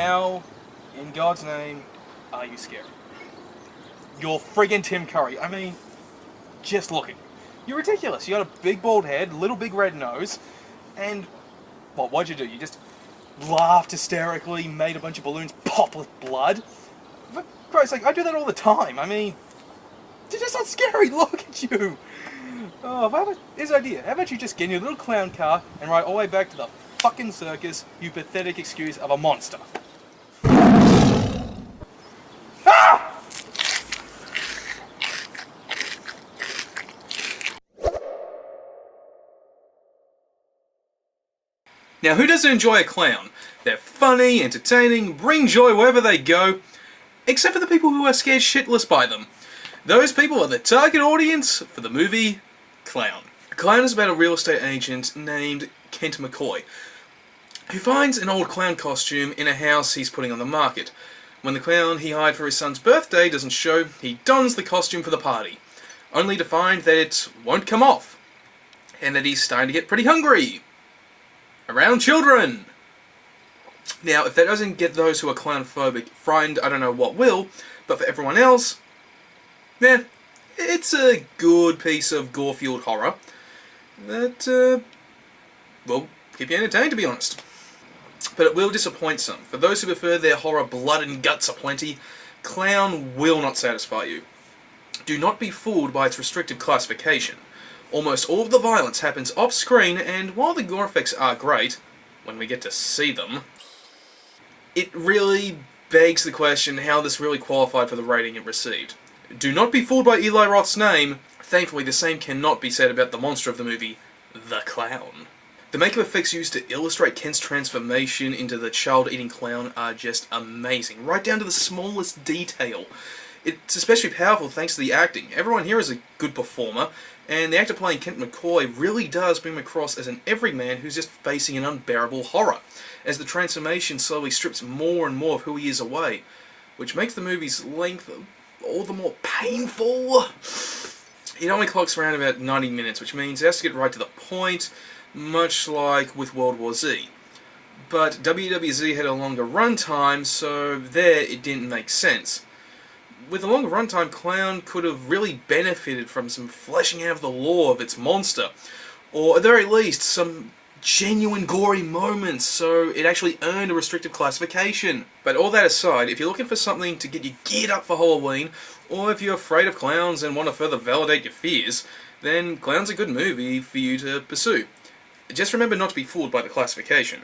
How, in God's name, are you scary? You're friggin' Tim Curry. I mean, just looking. You're ridiculous. You got a big bald head, little big red nose, and what'd you do? You just laughed hysterically, made a bunch of balloons pop with blood? For Christ's sake, I do that all the time. I mean, it's just not scary. Look at you. Oh, here's an idea. How about you just get in your little clown car and ride all the way back to the fucking circus, you pathetic excuse of a monster. Ah! Now, who doesn't enjoy a clown? They're funny, entertaining, bring joy wherever they go, except for the people who are scared shitless by them. Those people are the target audience for the movie Clown. Clown is about a real estate agent named Kent McCoy, who finds an old clown costume in a house he's putting on the market. When the clown he hired for his son's birthday doesn't show, he dons the costume for the party, only to find that it won't come off, and that he's starting to get pretty hungry. Around children! Now, if that doesn't get those who are clown-phobic frightened, I don't know what will, but for everyone else, it's a good piece of gore-fueled horror that, will keep you entertained, to be honest. But it will disappoint some. For those who prefer their horror blood and guts aplenty, Clown will not satisfy you. Do not be fooled by its restrictive classification. Almost all of the violence happens off-screen, and while the gore effects are great, when we get to see them, it really begs the question how this really qualified for the rating it received. Do not be fooled by Eli Roth's name. Thankfully, the same cannot be said about the monster of the movie, the Clown. The makeup effects used to illustrate Kent's transformation into the child-eating clown are just amazing, right down to the smallest detail. It's especially powerful thanks to the acting. Everyone here is a good performer, and the actor playing Kent McCoy really does bring him across as an everyman who's just facing an unbearable horror, as the transformation slowly strips more and more of who he is away, which makes the movie's length all the more painful. It only clocks around about 90 minutes, which means it has to get right to the point, much like with World War Z. But WWZ had a longer runtime, so there it didn't make sense. With a longer runtime, Clown could have really benefited from some fleshing out of the lore of its monster, or at the very least, some genuine gory moments, so it actually earned a restrictive classification. But all that aside, if you're looking for something to get you geared up for Halloween, or if you're afraid of clowns and want to further validate your fears, then Clown's a good movie for you to pursue. Just remember not to be fooled by the classification.